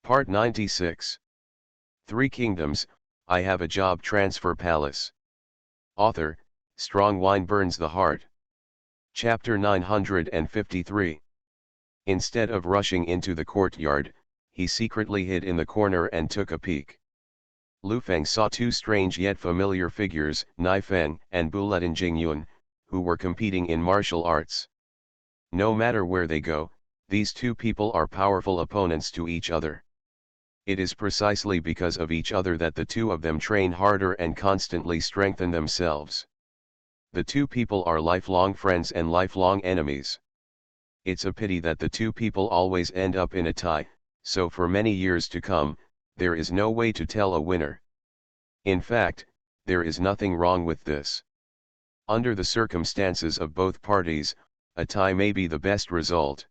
Part 96. Three Kingdoms, I Have a Job Transfer Palace. Author, Strong Wine Burns the Heart. Chapter 953. Instead of rushing into the courtyard, he secretly hid in the corner and took a peek. Lu Feng saw two strange yet familiar figures, Nai Feng and Buletin Jingyun, who were competing in martial arts. No matter where they go, these two people are powerful opponents to each other. It is precisely because of each other that the two of them train harder and constantly strengthen themselves. The two people are lifelong friends and lifelong enemies. It's a pity that the two people always end up in a tie, so for many years to come, there is no way to tell a winner. In fact, there is nothing wrong with this. Under the circumstances of both parties, a tie may be the best result.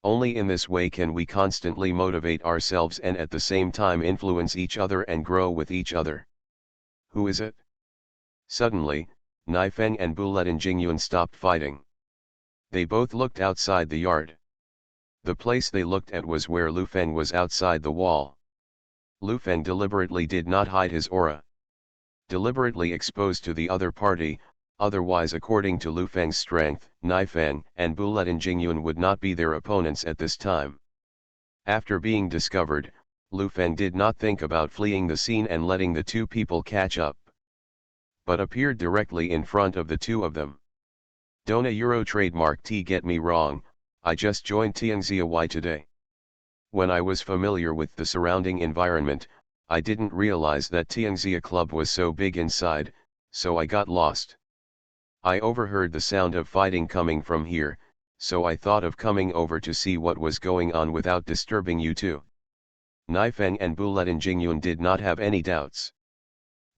Only in this way can we constantly motivate ourselves and at the same time influence each other and grow with each other. Who is it? Suddenly, Nai Feng and Buletin Jingyun stopped fighting. They both looked outside the yard. The place they looked at was where Lu Feng was outside the wall. Lu Feng deliberately did not hide his aura. Deliberately exposed to the other party, otherwise according to Lu Feng's strength, Nai Feng and Buletin Jingyun would not be their opponents at this time. After being discovered, Lu Feng did not think about fleeing the scene and letting the two people catch up, but appeared directly in front of the two of them. Don't a Euro trademark T get me wrong, I just joined Tianxia today. When I was familiar with the surrounding environment, I didn't realize that Tianxia Club was so big inside, so I got lost. I overheard the sound of fighting coming from here, so I thought of coming over to see what was going on without disturbing you two. Nai Feng and Buletin Jingyun did not have any doubts.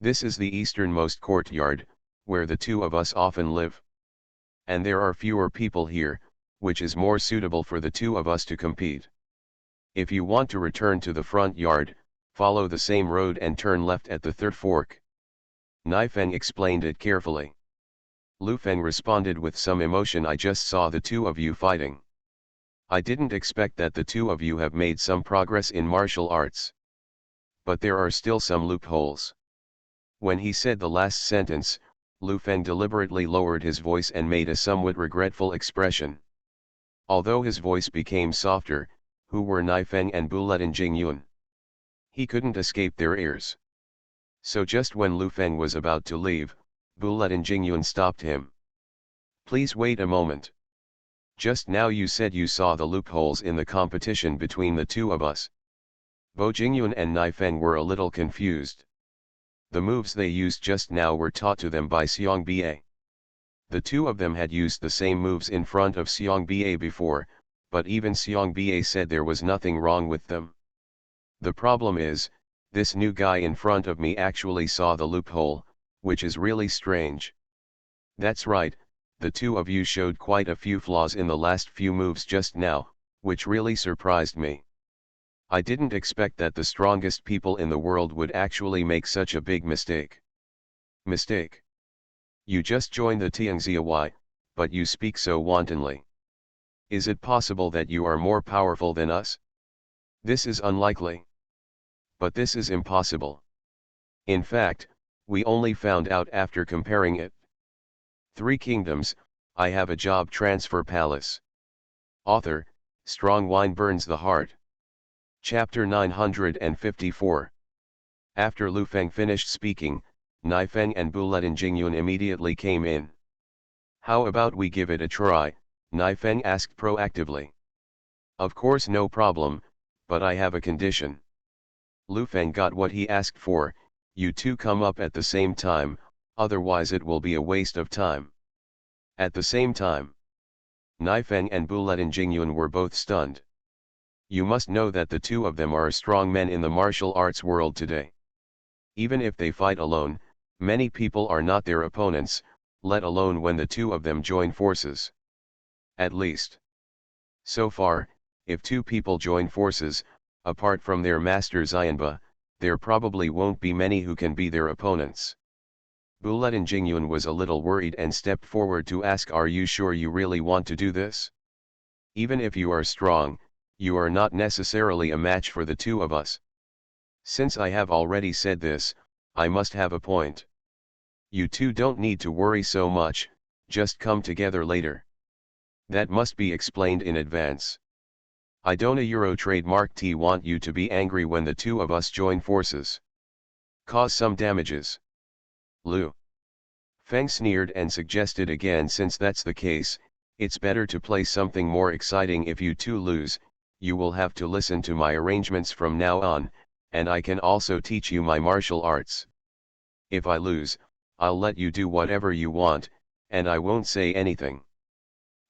This is the easternmost courtyard, where the two of us often live. And there are fewer people here, which is more suitable for the two of us to compete. If you want to return to the front yard, follow the same road and turn left at the third fork. Nai Feng explained it carefully. Lu Feng responded with some emotion. I just saw the two of you fighting. I didn't expect that the two of you have made some progress in martial arts. But there are still some loopholes. When he said the last sentence, Lu Feng deliberately lowered his voice and made a somewhat regretful expression. Although his voice became softer, who were Nai Feng and Buletin Jingyun? He couldn't escape their ears. So just when Lu Feng was about to leave, Buletin Jingyun stopped him. Please wait a moment. Just now you said you saw the loopholes in the competition between the two of us. Bo Jingyun and Nai Feng were a little confused. The moves they used just now were taught to them by Xiong Ba. The two of them had used the same moves in front of Xiong Ba before, but even Xiong Ba said there was nothing wrong with them. The problem is, this new guy in front of me actually saw the loophole, which is really strange. That's right, the two of you showed quite a few flaws in the last few moves just now, which really surprised me. I didn't expect that the strongest people in the world would actually make such a big mistake. Mistake? You just joined the Tianxia, but you speak so wantonly. Is it possible that you are more powerful than us? This is unlikely. But this is impossible. In fact, we only found out after comparing it. Three Kingdoms, I Have a Job Transfer Palace. Author, Strong Wine Burns the Heart. Chapter 954. After Lu Feng finished speaking, Nai Feng and Buletin Jingyun immediately came in. How about we give it a try? Nai Feng asked proactively. Of course, no problem, but I have a condition. Lu Feng got what he asked for. You two come up at the same time, otherwise it will be a waste of time. At the same time. Nai Feng and Buletin Jingyun were both stunned. You must know that the two of them are strong men in the martial arts world today. Even if they fight alone, many people are not their opponents, let alone when the two of them join forces. At least. So far, if two people join forces, apart from their master Xianba, there probably won't be many who can be their opponents. Buletin Jingyun was a little worried and stepped forward to ask, are you sure you really want to do this? Even if you are strong, You are not necessarily a match for the two of us. Since I have already said this, I must have a point. You two don't need to worry so much, just come together later. That must be explained in advance. I don't trademark T want you to be angry when the two of us join forces. Cause some damages. Lu Feng sneered and suggested again, since that's the case, it's better to play something more exciting. If you two lose, you will have to listen to my arrangements from now on, and I can also teach you my martial arts. If I lose, I'll let you do whatever you want, and I won't say anything.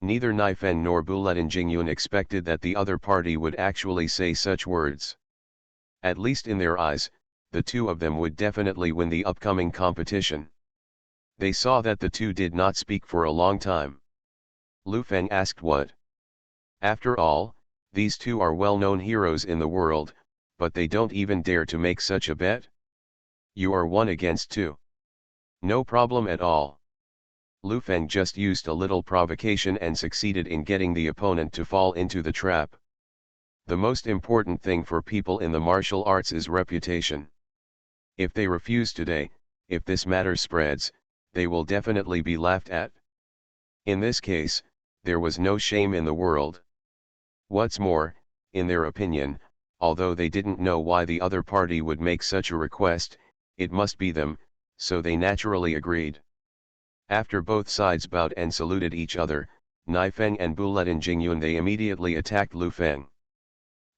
Neither Naifeng nor Buletin Jingyun expected that the other party would actually say such words. At least in their eyes, the two of them would definitely win the upcoming competition. They saw that the two did not speak for a long time. Lu Feng asked what. After all, these two are well-known heroes in the world, but they don't even dare to make such a bet? You are 1-against-2. No problem at all. Lu Feng just used a little provocation and succeeded in getting the opponent to fall into the trap. The most important thing for people in the martial arts is reputation. If they refuse today, if this matter spreads, they will definitely be laughed at. In this case, there was no shame in the world. What's more, in their opinion, although they didn't know why the other party would make such a request, it must be them, so they naturally agreed. After both sides bowed and saluted each other, Naifeng and Buletin Jingyun, they immediately attacked Lu Feng.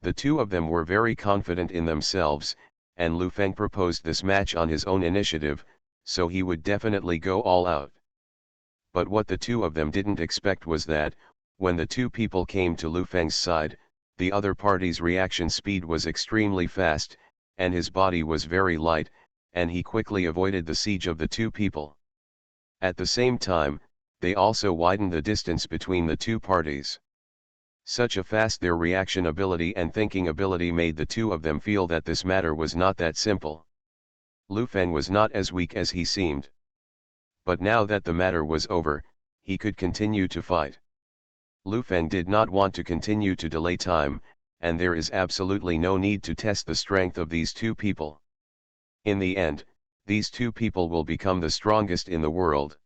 The two of them were very confident in themselves, and Lu Feng proposed this match on his own initiative, so he would definitely go all out. But what the two of them didn't expect was that, when the two people came to Lu Feng's side, the other party's reaction speed was extremely fast, and his body was very light, and he quickly avoided the siege of the two people. At the same time, they also widened the distance between the two parties. Such a fast their reaction ability and thinking ability made the two of them feel that this matter was not that simple. Lu Feng was not as weak as he seemed. But now that the matter was over, he could continue to fight. Lu Feng did not want to continue to delay time, and there is absolutely no need to test the strength of these two people. In the end, these two people will become the strongest in the world.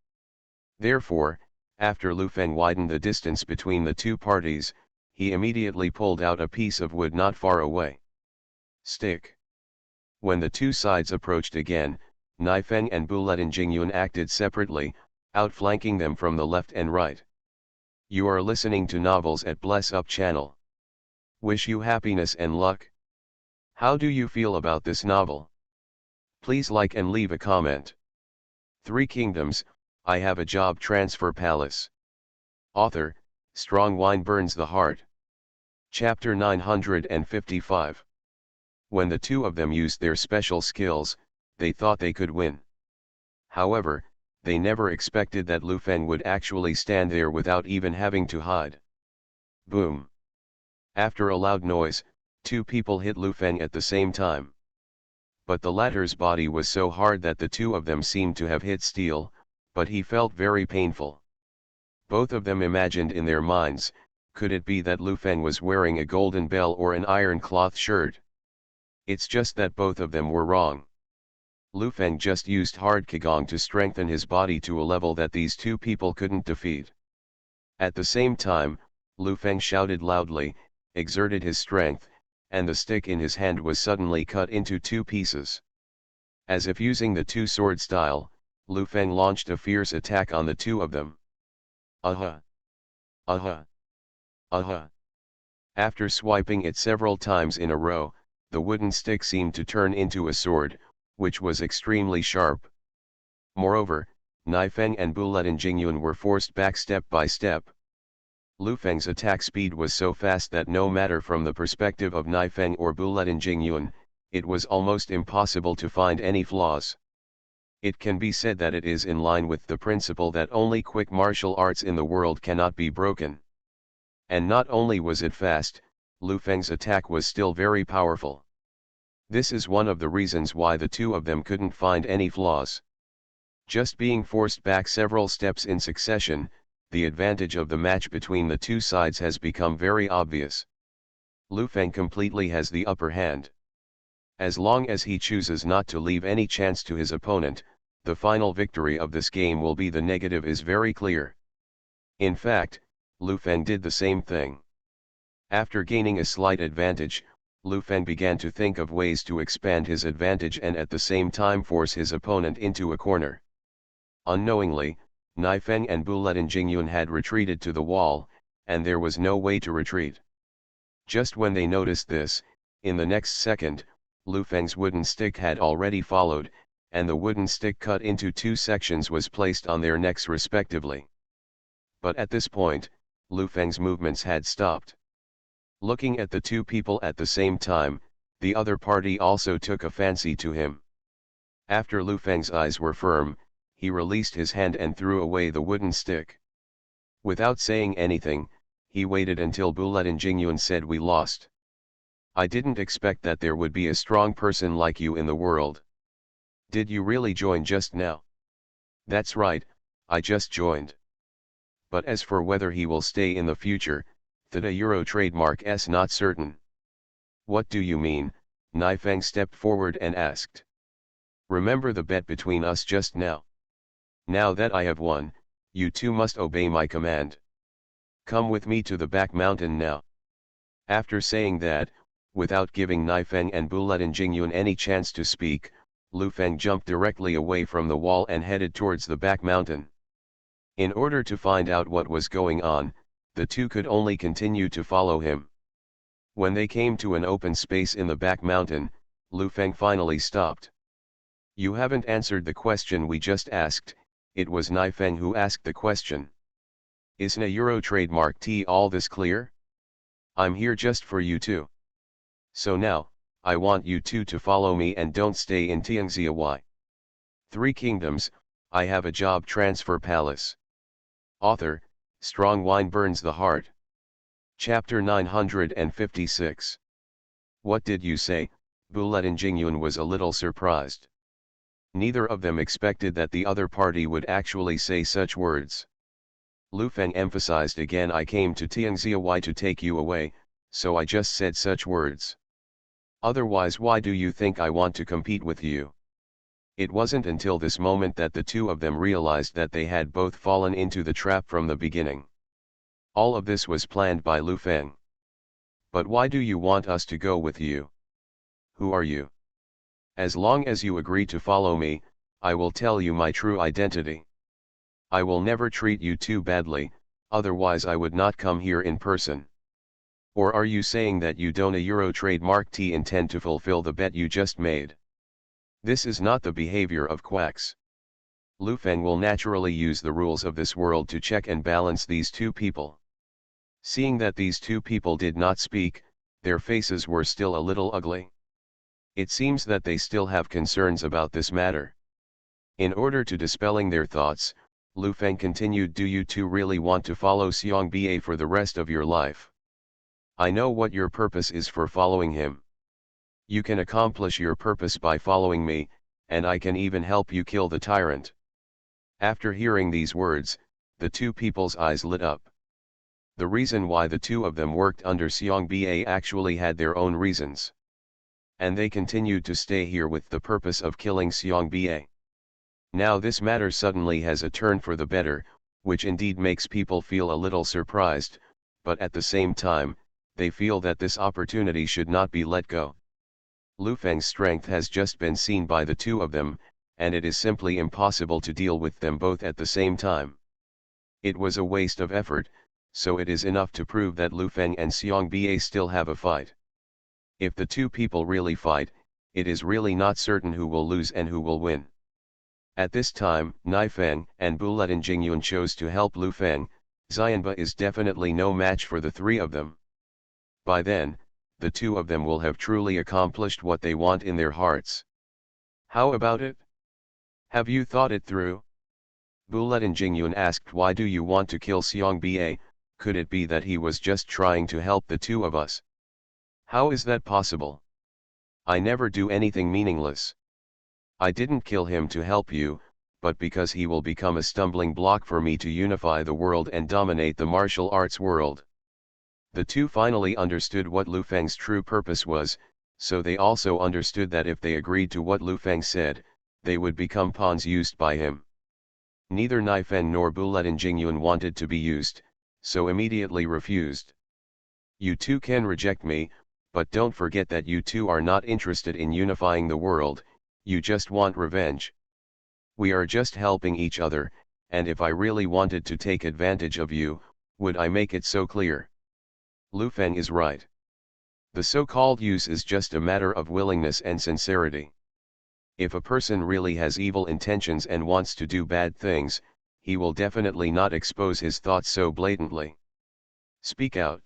Therefore, after Lu Feng widened the distance between the two parties, he immediately pulled out a piece of wood not far away. Stick. When the two sides approached again, Naifeng and Buletin Jingyun acted separately, outflanking them from the left and right. You are listening to novels at Bless Up channel. Wish you happiness and luck. How do you feel about this novel? Please like and leave a comment. 3 Kingdoms, I Have a Job Transfer Palace. Author, Strong Wine Burns the Heart. Chapter 955. When the two of them used their special skills, they thought they could win. However, they never expected that Lu Feng would actually stand there without even having to hide. Boom! After a loud noise, 2 people hit Lu Feng at the same time. But the latter's body was so hard that the two of them seemed to have hit steel, but he felt very painful. Both of them imagined in their minds, could it be that Lu Feng was wearing a golden bell or an iron cloth shirt? It's just that both of them were wrong. Lu Feng just used hard Qigong to strengthen his body to a level that these two people couldn't defeat. At the same time, Lu Feng shouted loudly, exerted his strength, and the stick in his hand was suddenly cut into 2 pieces. As if using the two-sword style, Lu Feng launched a fierce attack on the two of them. Aha! Aha! Aha! After swiping it several times in a row, the wooden stick seemed to turn into a sword, which was extremely sharp. Moreover, Naifeng and Buletin Jingyun were forced back step by step. Lu Feng's attack speed was so fast that no matter from the perspective of Naifeng or Buletin Jingyun, it was almost impossible to find any flaws. It can be said that it is in line with the principle that only quick martial arts in the world cannot be broken. And not only was it fast, Lu Feng's attack was still very powerful. This is one of the reasons why the two of them couldn't find any flaws. Just being forced back several steps in succession, the advantage of the match between the two sides has become very obvious. Lu Feng completely has the upper hand. As long as he chooses not to leave any chance to his opponent, the final victory of this game will be the negative is very clear. In fact, Lu Feng did the same thing. After gaining a slight advantage, Lu Feng began to think of ways to expand his advantage and at the same time force his opponent into a corner. Unknowingly, Naifeng and Buletin Jingyun had retreated to the wall, and there was no way to retreat. Just when they noticed this, in the next second, Lu Feng's wooden stick had already followed, and the wooden stick cut into two sections was placed on their necks respectively. But at this point, Lu Feng's movements had stopped. Looking at the two people at the same time, the other party also took a fancy to him. After Lu Feng's eyes were firm, he released his hand and threw away the wooden stick. Without saying anything, he waited until Buletin Jingyun said, "We lost. I didn't expect that there would be a strong person like you in the world. Did you really join just now?" "That's right, I just joined. But as for whether he will stay in the future, the Euro trademark is not certain." "What do you mean?" Naifeng stepped forward and asked. "Remember the bet between us just now? Now that I have won, you two must obey my command. Come with me to the back mountain now." After saying that, without giving Naifeng and Buletin Jingyun any chance to speak, Lu Feng jumped directly away from the wall and headed towards the back mountain. In order to find out what was going on, the two could only continue to follow him. When they came to an open space in the back mountain, Lu Feng finally stopped. "You haven't answered the question we just asked." It was Naifeng who asked the question. "Isn't a Euro trademark T all this clear? I'm here just for you two. So now, I want you two to follow me and don't stay in Tianxia Y. Three Kingdoms, I have a job transfer palace." Author, Strong Wine Burns the Heart. Chapter 956. "What did you say?" Buletin Jingyun was a little surprised. Neither of them expected that the other party would actually say such words. Lu Feng emphasized again, "I came to Tianxia Y to take you away, so I just said such words. Otherwise, why do you think I want to compete with you?" It wasn't until this moment that the two of them realized that they had both fallen into the trap from the beginning. All of this was planned by Lu Feng. "But why do you want us to go with you? Who are you? As long as you agree to follow me, I will tell you my true identity. I will never treat you too badly, otherwise I would not come here in person. Or are you saying that you don't a Euro trademark T intend to fulfill the bet you just made? This is not the behavior of quacks. Lu Feng will naturally use the rules of this world to check and balance these two people." Seeing that these two people did not speak, their faces were still a little ugly. It seems that they still have concerns about this matter. In order to dispelling their thoughts, Lu Feng continued, "Do you two really want to follow Xiong Ba for the rest of your life? I know what your purpose is for following him. You can accomplish your purpose by following me, and I can even help you kill the tyrant." After hearing these words, the two people's eyes lit up. The reason why the two of them worked under Xiong Ba actually had their own reasons. And they continued to stay here with the purpose of killing Xiong Ba. Now this matter suddenly has a turn for the better, which indeed makes people feel a little surprised, but at the same time, they feel that this opportunity should not be let go. Lu Feng's strength has just been seen by the two of them, and it is simply impossible to deal with them both at the same time. It was a waste of effort, so it is enough to prove that Lu Feng and Xiong Ba still have a fight. If the two people really fight, it is really not certain who will lose and who will win. At this time, Naifeng and Buletin Jingyun chose to help Lu Feng. Xianba is definitely no match for the three of them. By then, the two of them will have truly accomplished what they want in their hearts. How about it? Have you thought it through? Buletin Jingyun asked, "Why do you want to kill Xiong Ba? Could it be that he was just trying to help the two of us?" "How is that possible? I never do anything meaningless. I didn't kill him to help you, but because he will become a stumbling block for me to unify the world and dominate the martial arts world." The two finally understood what Lu Feng's true purpose was, so they also understood that if they agreed to what Lu Feng said, they would become pawns used by him. Neither Naifeng nor Buletin Jingyun wanted to be used, so immediately refused. You two can reject me, but don't forget that you two are not interested in unifying the world, you just want revenge. We are just helping each other, and if I really wanted to take advantage of you, would I make it so clear? Lu Feng is right. The so-called use is just a matter of willingness and sincerity. If a person really has evil intentions and wants to do bad things, he will definitely not expose his thoughts so blatantly. Speak out.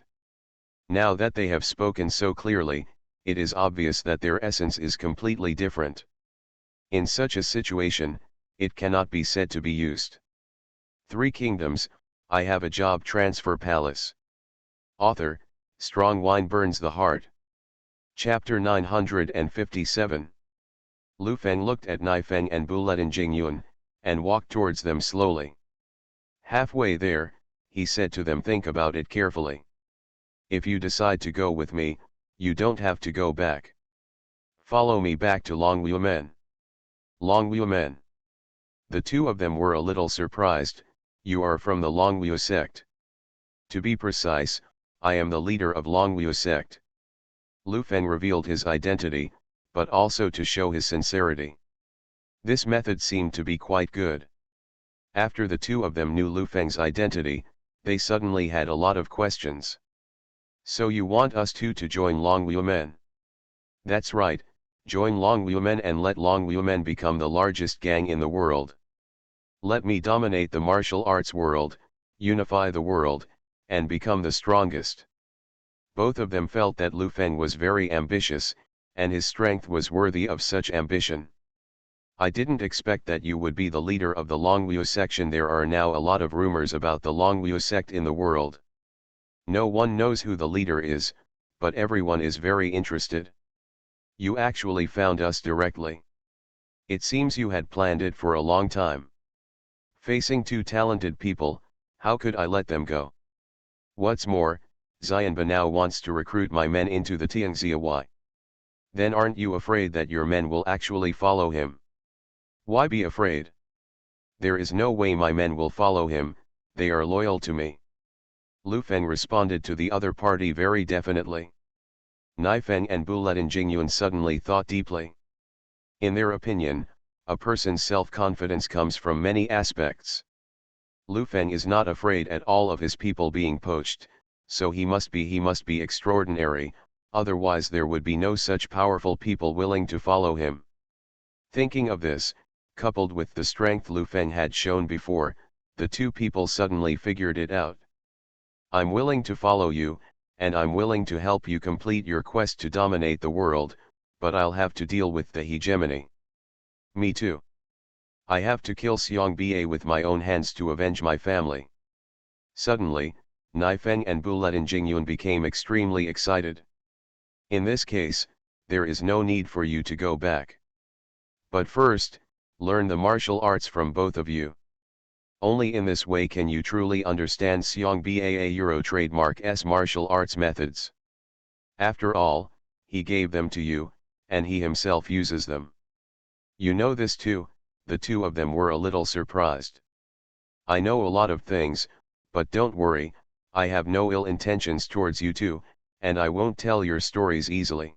Now that they have spoken so clearly, it is obvious that their essence is completely different. In such a situation, it cannot be said to be used. Three Kingdoms, I Have a Job Transfer Palace. Author, Strong Wine Burns the Heart. Chapter 957. Lu Feng looked at Naifeng and Buletin Jingyun, and walked towards them slowly. Halfway there, he said to them, think about it carefully. If you decide to go with me, you don't have to go back. Follow me back to Longwumen. Longwumen. The two of them were a little surprised. You are from the Longwu sect. To be precise, I am the leader of Longwu sect. Lu Feng revealed his identity, but also to show his sincerity. This method seemed to be quite good. After the two of them knew Lu Feng's identity, they suddenly had a lot of questions. So you want us two to join Longwumen? That's right, join Longwumen and let Longwumen become the largest gang in the world. Let me dominate the martial arts world, unify the world, and become the strongest. Both of them felt that Lu Feng was very ambitious, and his strength was worthy of such ambition. I didn't expect that you would be the leader of the Longwu section. There are now a lot of rumors about the Longwu sect in the world. No one knows who the leader is, but everyone is very interested. You actually found us directly. It seems you had planned it for a long time. Facing two talented people, how could I let them go? What's more, Xianba now wants to recruit my men into the Tianxia. Then aren't you afraid that your men will actually follow him? Why be afraid? There is no way my men will follow him, they are loyal to me. Lu Feng responded to the other party very definitely. Naifeng and Buletin Jingyun suddenly thought deeply. In their opinion, a person's self-confidence comes from many aspects. Lu Feng is not afraid at all of his people being poached, so he must be extraordinary, otherwise there would be no such powerful people willing to follow him. Thinking of this, coupled with the strength Lu Feng had shown before, the two people suddenly figured it out. I'm willing to follow you, and I'm willing to help you complete your quest to dominate the world, but I'll have to deal with the hegemony. Me too. I have to kill Xiangba with my own hands to avenge my family. Suddenly, Naifeng and Buletin Jingyun became extremely excited. In this case, there is no need for you to go back. But first, learn the martial arts from both of you. Only in this way can you truly understand Xiangba Euro trademark's martial arts methods. After all, he gave them to you, and he himself uses them. You know this too. The two of them were a little surprised. I know a lot of things, but don't worry, I have no ill intentions towards you two, and I won't tell your stories easily.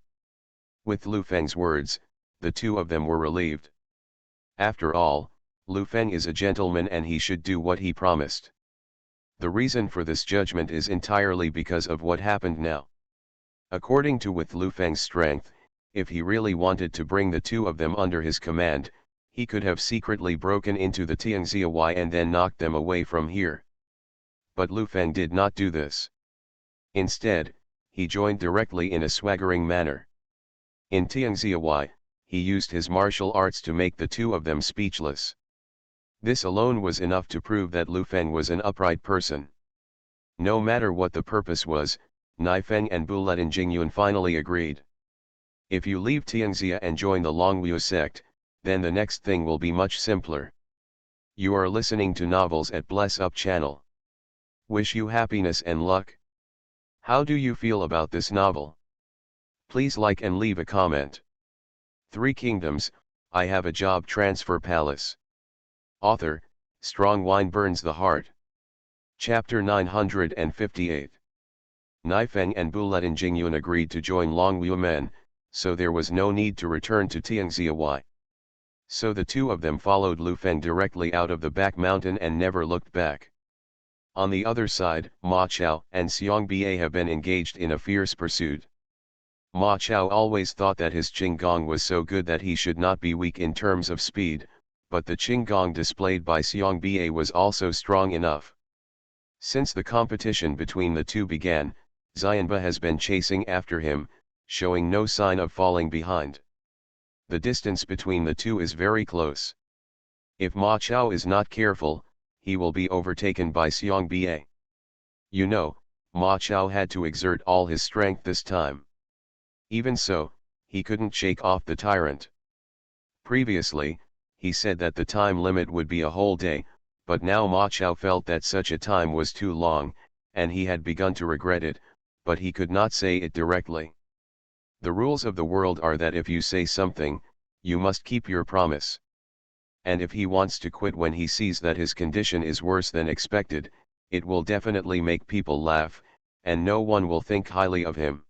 With Lu Feng's words, the two of them were relieved. After all, Lu Feng is a gentleman and he should do what he promised. The reason for this judgment is entirely because of what happened now. According to with Lu Feng's strength, if he really wanted to bring the two of them under his command, he could have secretly broken into the Tianxia and then knocked them away from here. But Lu Feng did not do this. Instead, he joined directly in a swaggering manner. In Tianxia, he used his martial arts to make the two of them speechless. This alone was enough to prove that Lu Feng was an upright person. No matter what the purpose was, Naifeng and Buletin Jingyun finally agreed. If you leave Tianxia and join the Longwu sect, then the next thing will be much simpler. You are listening to novels at Bless Up channel. Wish you happiness and luck. How do you feel about this novel? Please like and leave a comment. Three Kingdoms, I Have a Job Transfer Palace. Author, Strong Wine Burns the Heart. Chapter 958. Naifeng and Buletin Jingyun agreed to join Longwu men, so there was no need to return to Tianxiawai. So the two of them followed Lu Feng directly out of the back mountain and never looked back. On the other side, Ma Chao and Xiong Bia have been engaged in a fierce pursuit. Ma Chao always thought that his Qinggong was so good that he should not be weak in terms of speed, but the Qinggong displayed by Xiong Bia was also strong enough. Since the competition between the two began, Xianba has been chasing after him, showing no sign of falling behind. The distance between the two is very close. If Ma Chao is not careful, he will be overtaken by Xiong Bia. You know, Ma Chao had to exert all his strength this time. Even so, he couldn't shake off the tyrant. Previously, he said that the time limit would be a whole day, but now Ma Chao felt that such a time was too long, and he had begun to regret it, but he could not say it directly. The rules of the world are that if you say something, you must keep your promise. And if he wants to quit when he sees that his condition is worse than expected, it will definitely make people laugh, and no one will think highly of him.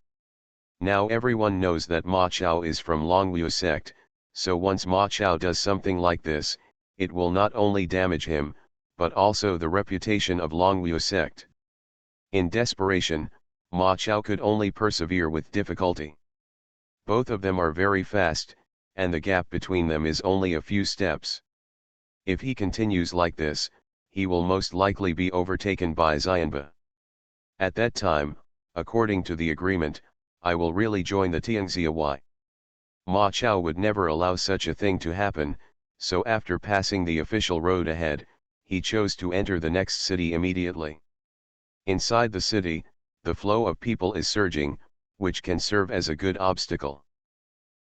Now everyone knows that Ma Chao is from Longwu sect, so once Ma Chao does something like this, it will not only damage him, but also the reputation of Longwu sect. In desperation, Ma Chao could only persevere with difficulty. Both of them are very fast, and the gap between them is only a few steps. If he continues like this, he will most likely be overtaken by Xianba. At that time, according to the agreement, I will really join the Tianxiawai. Ma Chao would never allow such a thing to happen, so after passing the official road ahead, he chose to enter the next city immediately. Inside the city, the flow of people is surging, which can serve as a good obstacle.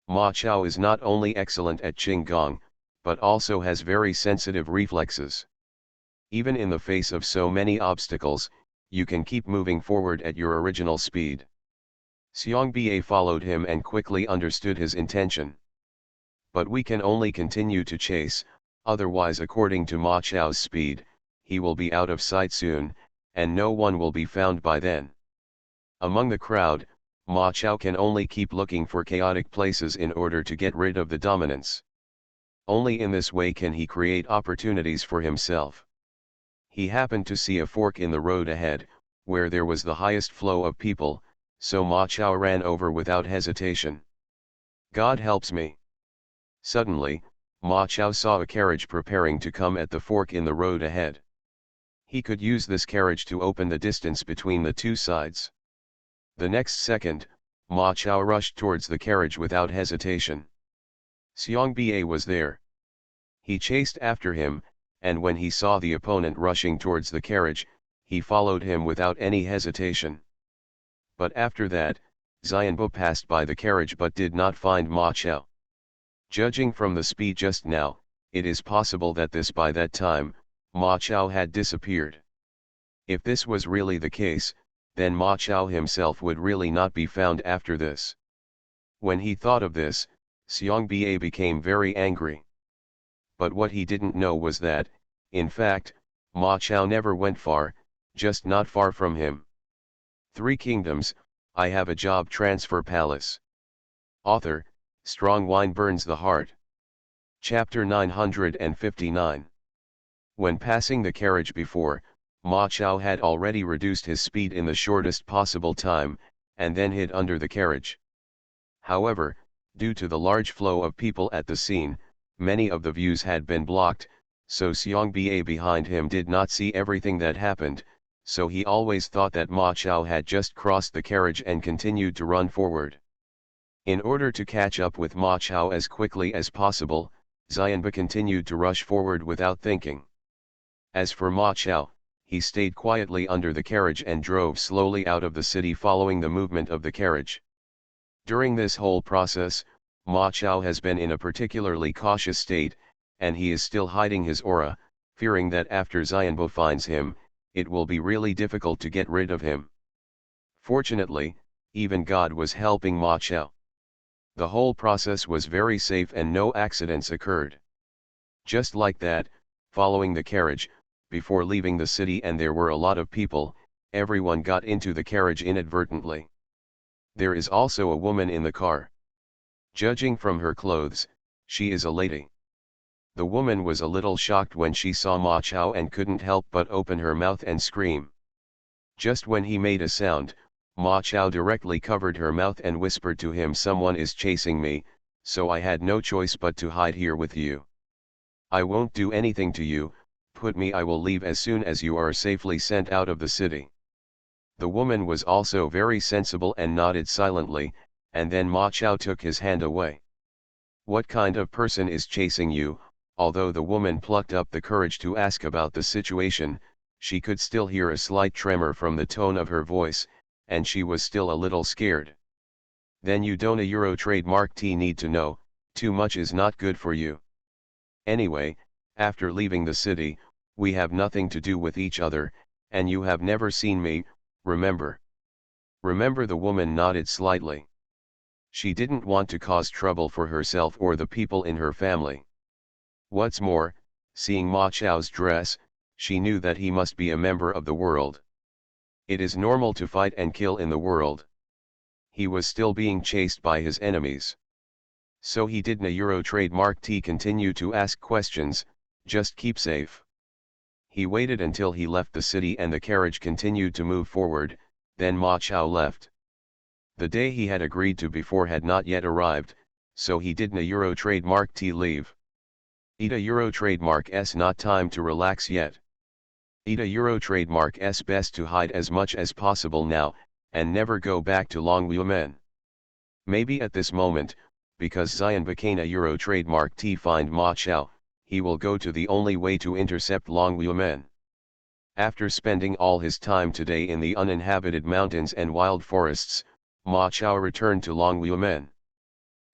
Ma Chao is not only excellent at Qinggong, but also has very sensitive reflexes. Even in the face of so many obstacles, you can keep moving forward at your original speed. Xiong Bia followed him and quickly understood his intention. But we can only continue to chase, otherwise according to Ma Chao's speed, he will be out of sight soon, and no one will be found by then. Among the crowd, Ma Chao can only keep looking for chaotic places in order to get rid of the dominance. Only in this way can he create opportunities for himself. He happened to see a fork in the road ahead, where there was the highest flow of people, so Ma Chao ran over without hesitation. God helps me. Suddenly, Ma Chao saw a carriage preparing to come at the fork in the road ahead. He could use this carriage to open the distance between the two sides. The next second, Ma Chao rushed towards the carriage without hesitation. Xiong Bia was there. He chased after him, and when he saw the opponent rushing towards the carriage, he followed him without any hesitation. But after that, Xianbo passed by the carriage but did not find Ma Chao. Judging from the speed just now, it is possible that by that time, Ma Chao had disappeared. If this was really the case, then Ma Chao himself would really not be found after this. When he thought of this, Xiong Bia became very angry. But what he didn't know was that, in fact, Ma Chao never went far, just not far from him. Three Kingdoms, I Have a Job Transfer Palace. Author, Strong Wine Burns the Heart. Chapter 959. When passing the carriage before, Ma Chao had already reduced his speed in the shortest possible time, and then hid under the carriage. However, due to the large flow of people at the scene, many of the views had been blocked, so Xiong Bia behind him did not see everything that happened, so he always thought that Ma Chao had just crossed the carriage and continued to run forward. In order to catch up with Ma Chao as quickly as possible, Xianba continued to rush forward without thinking. As for Ma Chao, he stayed quietly under the carriage and drove slowly out of the city following the movement of the carriage. During this whole process, Ma Chao has been in a particularly cautious state, and he is still hiding his aura, fearing that after Xianbo finds him, it will be really difficult to get rid of him. Fortunately, even God was helping Ma Chao. The whole process was very safe and no accidents occurred. Just like that, following the carriage, before leaving the city and there were a lot of people, everyone got into the carriage inadvertently. There is also a woman in the car. Judging from her clothes, she is a lady. The woman was a little shocked when she saw Ma Chao and couldn't help but open her mouth and scream. Just when he made a sound, Ma Chao directly covered her mouth and whispered to him, "Someone is chasing me, so I had no choice but to hide here with you. I won't do anything to you, I will leave as soon as you are safely sent out of the city." The woman was also very sensible and nodded silently, and then Ma Chao took his hand away. "What kind of person is chasing you?" Although the woman plucked up the courage to ask about the situation, she could still hear a slight tremor from the tone of her voice, and she was still a little scared. "Then you don't a Euro trademark T need to know, too much is not good for you. Anyway, after leaving the city, we have nothing to do with each other, and you have never seen me, remember?" Remember, the woman nodded slightly. She didn't want to cause trouble for herself or the people in her family. What's more, seeing Ma Chao's dress, she knew that he must be a member of the world. It is normal to fight and kill in the world. He was still being chased by his enemies. So he didn't a Euro trademark T continue to ask questions, just keep safe. He waited until he left the city and the carriage continued to move forward, then Ma Chao left. The day he had agreed to before had not yet arrived, so he didn't a Euro trademark T leave. Eat a Euro trademark S not time to relax yet. Eat a Euro trademark S best to hide as much as possible now, and never go back to Longwumen. Maybe at this moment, because Zion became a Euro trademark T find Ma Chao, he will go to the only way to intercept Longwumen. After spending all his time today in the uninhabited mountains and wild forests, Ma Chao returned to Longwumen.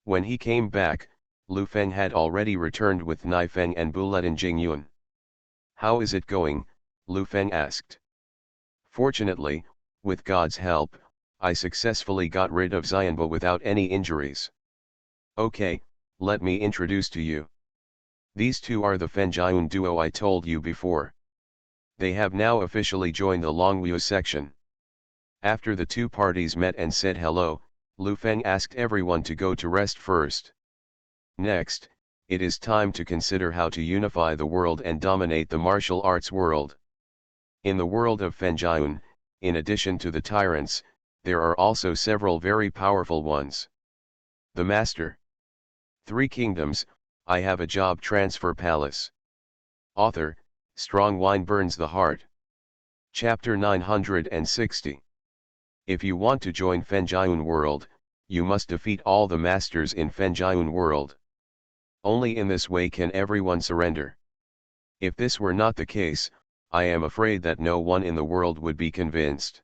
When he came back, Lu Feng had already returned with Naifeng and Buletin Jingyun. "How is it going?" Lu Feng asked. "Fortunately, with God's help, I successfully got rid of Xianbo without any injuries. Okay, let me introduce to you. These two are the Fenjian duo I told you before. They have now officially joined the Longwu section." After the two parties met and said hello, Lu Feng asked everyone to go to rest first. Next, it is time to consider how to unify the world and dominate the martial arts world. In the world of Fenjian, in addition to the tyrants, there are also several very powerful ones. The Master. 3 Kingdoms, I have a job transfer palace. Author, Strong Wine Burns the Heart. Chapter 960. If you want to join Fenjian world, you must defeat all the masters in Fenjian world. Only in this way can everyone surrender. If this were not the case, I am afraid that no one in the world would be convinced.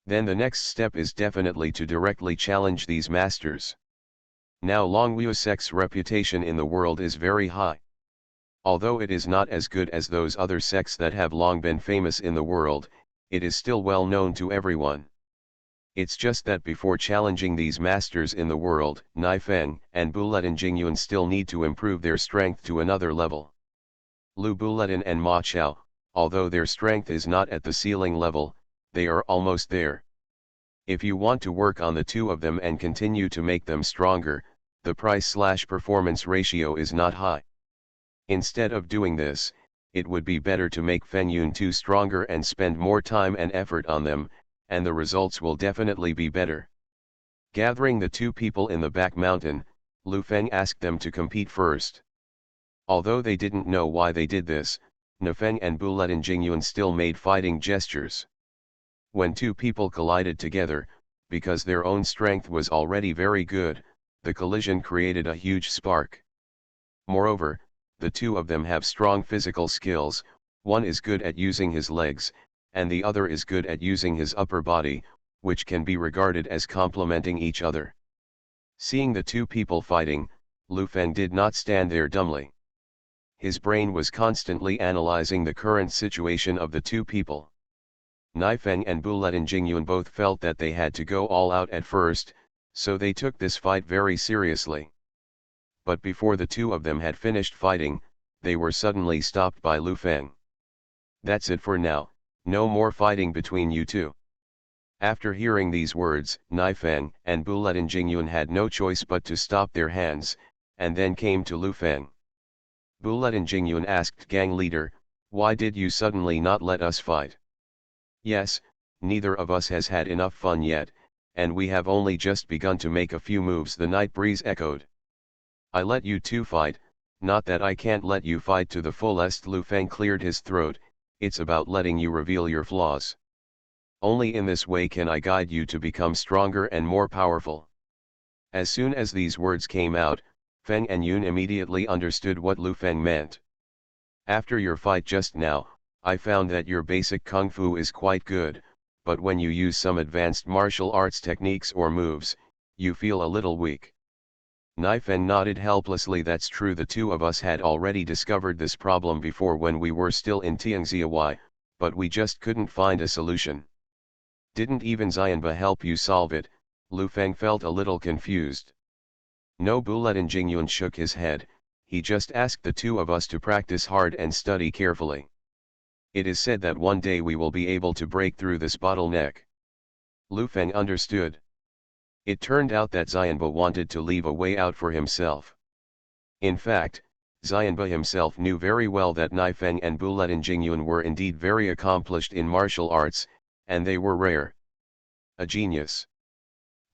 Then the next step is definitely to directly challenge these masters. Now Longwu sect's reputation in the world is very high. Although it is not as good as those other sects that have long been famous in the world, it is still well known to everyone. It's just that before challenging these masters in the world, Naifeng and Buletin Jingyun still need to improve their strength to another level. Lu Buletin and Ma Chao, although their strength is not at the ceiling level, they are almost there. If you want to work on the two of them and continue to make them stronger, the price/performance ratio is not high. Instead of doing this, it would be better to make Fenyun 2 stronger and spend more time and effort on them, and the results will definitely be better. Gathering the two people in the back mountain, Lu Feng asked them to compete first. Although they didn't know why they did this, Nafeng and Buletin Jingyun still made fighting gestures. When two people collided together, because their own strength was already very good, the collision created a huge spark. Moreover, the two of them have strong physical skills, one is good at using his legs, and the other is good at using his upper body, which can be regarded as complementing each other. Seeing the two people fighting, Lu Feng did not stand there dumbly. His brain was constantly analyzing the current situation of the two people. Naifeng and Buletin Jingyun both felt that they had to go all out at first, so they took this fight very seriously. But before the two of them had finished fighting, they were suddenly stopped by Lu Feng. "That's it for now, no more fighting between you two." After hearing these words, Naifeng and Buletin Jingyun had no choice but to stop their hands, and then came to Lu Feng. Buletin Jingyun asked gang leader, "Why did you suddenly not let us fight?" "Yes, neither of us has had enough fun yet, and we have only just begun to make a few moves," the night breeze echoed. "I let you two fight, not that I can't let you fight to the fullest." Lu Feng cleared his throat, "It's about letting you reveal your flaws. Only in this way can I guide you to become stronger and more powerful." As soon as these words came out, Feng and Yun immediately understood what Lu Feng meant. "After your fight just now, I found that your basic kung fu is quite good, but when you use some advanced martial arts techniques or moves, you feel a little weak." Naifeng nodded helplessly. "That's true, the two of us had already discovered this problem before when we were still in Tianxiawai, but we just couldn't find a solution." "Didn't even Xianba help you solve it?" Lu Feng felt a little confused. "No." Buletin Jingyun shook his head, "he just asked the two of us to practice hard and study carefully. It is said that one day we will be able to break through this bottleneck." Lu Feng understood. It turned out that Xianba wanted to leave a way out for himself. In fact, Xianba himself knew very well that Naifeng and Buletin Jingyun were indeed very accomplished in martial arts, and they were rare. A genius.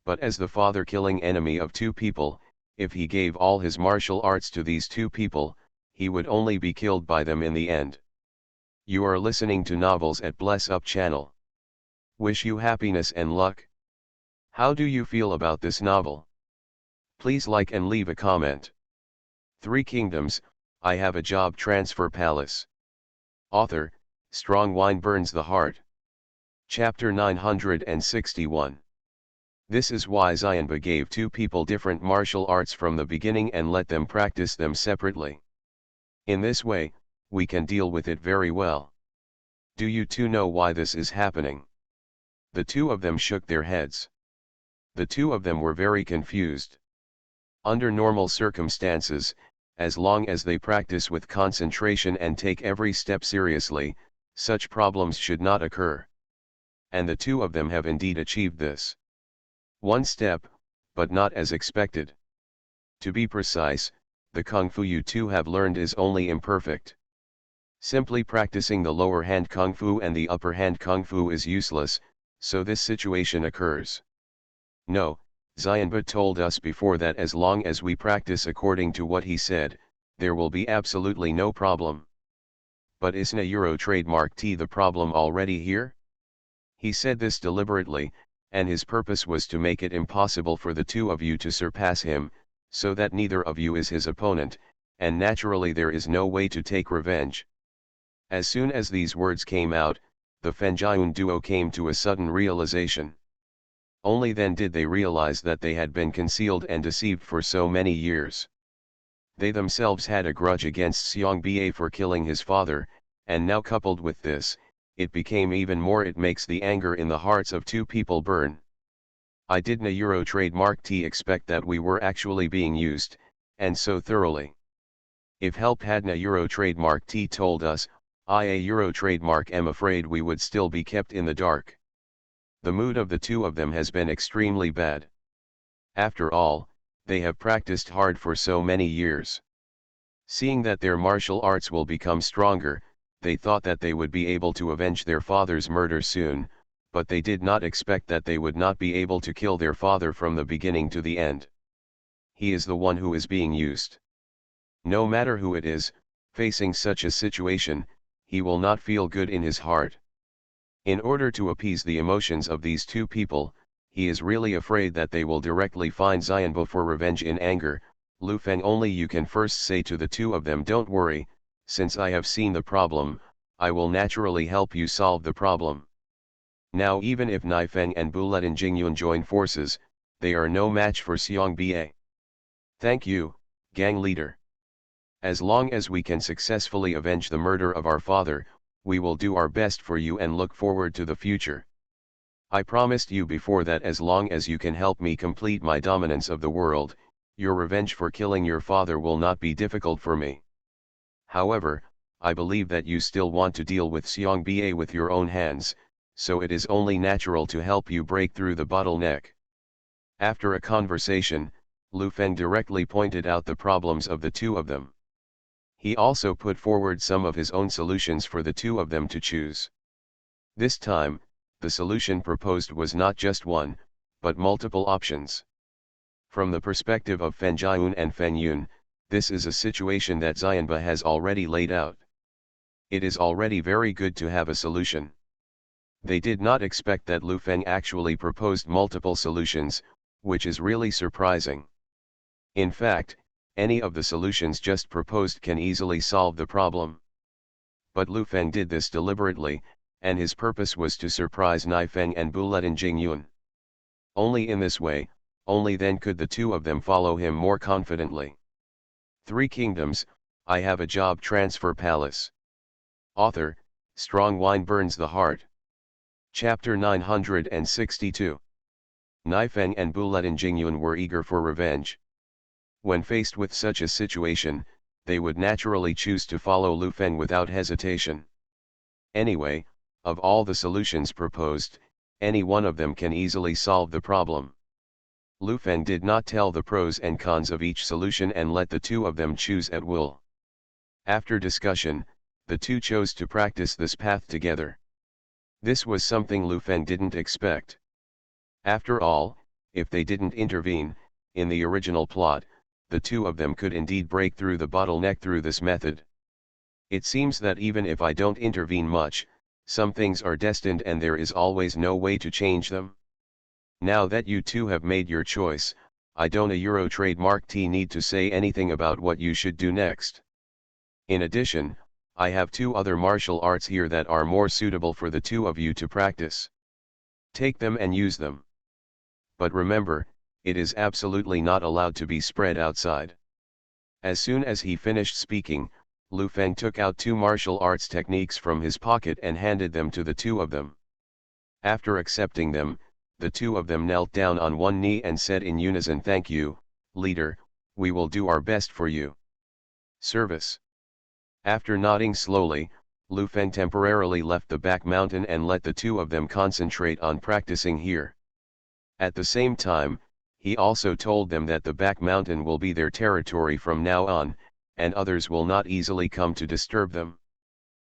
But as the father-killing enemy of two people, if he gave all his martial arts to these two people, he would only be killed by them in the end. You are listening to Novels at Bless Up channel. Wish you happiness and luck. How do you feel about this novel? Please like and leave a comment. Three Kingdoms, I Have a Job Transfer Palace. Author, Strong Wine Burns the Heart. Chapter 961. This is why Xianba gave two people different martial arts from the beginning and let them practice them separately. In this way, we can deal with it very well. Do you two know why this is happening? The two of them shook their heads. The two of them were very confused. Under normal circumstances, as long as they practice with concentration and take every step seriously, such problems should not occur. And the two of them have indeed achieved this. One step, but not as expected. To be precise, the kung fu you two have learned is only imperfect. Simply practicing the lower hand kung fu and the upper hand kung fu is useless, so this situation occurs. No, Xianba told us before that as long as we practice according to what he said, there will be absolutely no problem. But isn't a Euro trademark T the problem already here? He said this deliberately, and his purpose was to make it impossible for the two of you to surpass him, so that neither of you is his opponent, and naturally there is no way to take revenge. As soon as these words came out, the Fenjian duo came to a sudden realization. Only then did they realize that they had been concealed and deceived for so many years. They themselves had a grudge against Xiangbei for killing his father, and now coupled with this, it became even more. It makes the anger in the hearts of two people burn. I didn't Euro trademark T expect that we were actually being used, and so thoroughly. If help hadn't Euro trademark T told us, I Euro trademark am afraid we would still be kept in the dark. The mood of the two of them has been extremely bad. After all, they have practiced hard for so many years. Seeing that their martial arts will become stronger, they thought that they would be able to avenge their father's murder soon, but they did not expect that they would not be able to kill their father from the beginning to the end. He is the one who is being used. No matter who it is, facing such a situation, he will not feel good in his heart. In order to appease the emotions of these two people, he is really afraid that they will directly find Xianba for revenge in anger. Lu Feng, only you can first say to the two of them, don't worry, since I have seen the problem, I will naturally help you solve the problem. Now even if Naifeng and Buletin Jingyun join forces, they are no match for Xiangbei. Thank you, gang leader. As long as we can successfully avenge the murder of our father, we will do our best for you and look forward to the future. I promised you before that as long as you can help me complete my dominance of the world, your revenge for killing your father will not be difficult for me. However, I believe that you still want to deal with Xiongba with your own hands, so it is only natural to help you break through the bottleneck. After a conversation, Lu Feng directly pointed out the problems of the two of them. He also put forward some of his own solutions for the two of them to choose. This time, the solution proposed was not just one, but multiple options. From the perspective of Fen Jiayun and Fen Yun, this is a situation that Xianba has already laid out. It is already very good to have a solution. They did not expect that Lu Feng actually proposed multiple solutions, which is really surprising. In fact, any of the solutions just proposed can easily solve the problem. But Lu Feng did this deliberately, and his purpose was to surprise Naifeng and Buletin Jingyun. Only in this way, only then could the two of them follow him more confidently. Three Kingdoms, I Have a Job Transfer Palace. Author, Strong Wine Burns the Heart. Chapter 962. Naifeng and Buletin Jingyun were eager for revenge. When faced with such a situation, they would naturally choose to follow Lu Feng without hesitation. Anyway, of all the solutions proposed, any one of them can easily solve the problem. Lu Feng did not tell the pros and cons of each solution and let the two of them choose at will. After discussion, the two chose to practice this path together. This was something Lu Feng didn't expect. After all, if they didn't intervene, in the original plot, the two of them could indeed break through the bottleneck through this method. It seems that even if I don't intervene much, some things are destined and there is always no way to change them. Now that you two have made your choice, I don't a Euro trademark T need to say anything about what you should do next. In addition, I have two other martial arts here that are more suitable for the two of you to practice. Take them and use them. But remember, it is absolutely not allowed to be spread outside. As soon as he finished speaking, Lu Feng took out two martial arts techniques from his pocket and handed them to the two of them. After accepting them, the two of them knelt down on one knee and said in unison, "Thank you, leader, we will do our best for you." Service. After nodding slowly, Lu Feng temporarily left the back mountain and let the two of them concentrate on practicing here. At the same time, he also told them that the back mountain will be their territory from now on, and others will not easily come to disturb them.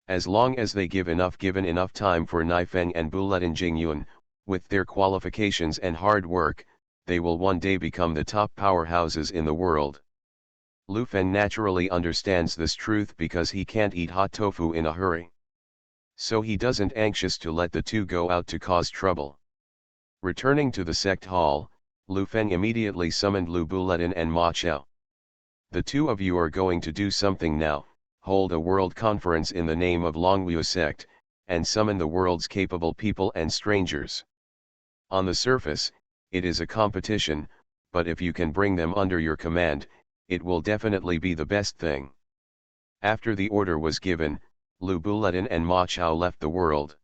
As long as they given enough time for Naifeng and Buletin Jingyun, with their qualifications and hard work, they will one day become the top powerhouses in the world. Lu Feng naturally understands this truth because he can't eat hot tofu in a hurry. So he doesn't anxious to let the two go out to cause trouble. Returning to the sect hall, Lu Feng immediately summoned Lu Buletin and Ma Chao. The two of you are going to do something now, hold a world conference in the name of Longwu sect, and summon the world's capable people and strangers. On the surface, it is a competition, but if you can bring them under your command, it will definitely be the best thing. After the order was given, Lu Buletin and Ma Chao left the world.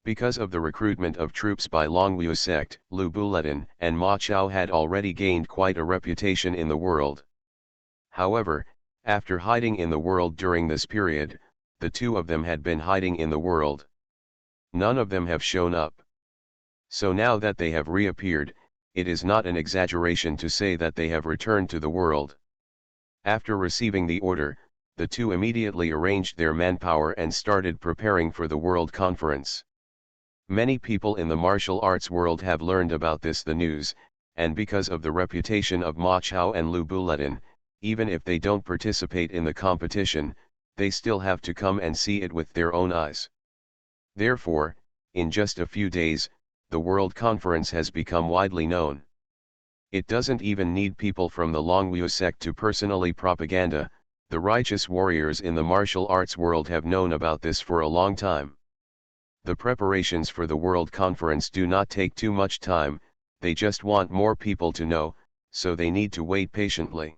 Because of the recruitment of troops by Longwu sect, Lu Buletin and Ma Chao had already gained quite a reputation in the world. However, after hiding in the world during this period, the two of them had been hiding in the world. None of them have shown up. So now that they have reappeared, it is not an exaggeration to say that they have returned to the world. After receiving the order, the two immediately arranged their manpower and started preparing for the world conference. Many people in the martial arts world have learned about the news, and because of the reputation of Ma Chao and Lu Buletin, even if they don't participate in the competition, they still have to come and see it with their own eyes. Therefore, in just a few days, the World Conference has become widely known. It doesn't even need people from the Longwu sect to personally propaganda, the righteous warriors in the martial arts world have known about this for a long time. The preparations for the World Conference do not take too much time, they just want more people to know, so they need to wait patiently.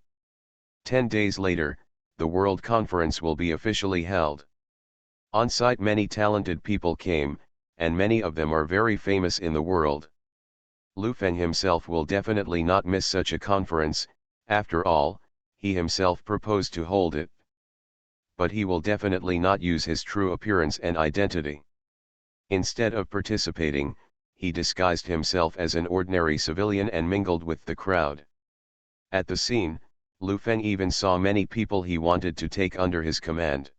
10 days later, the World Conference will be officially held. On site many talented people came, and many of them are very famous in the world. Lu Feng himself will definitely not miss such a conference, after all, he himself proposed to hold it. But he will definitely not use his true appearance and identity. Instead of participating, he disguised himself as an ordinary civilian and mingled with the crowd. At the scene, Lu Feng even saw many people he wanted to take under his command.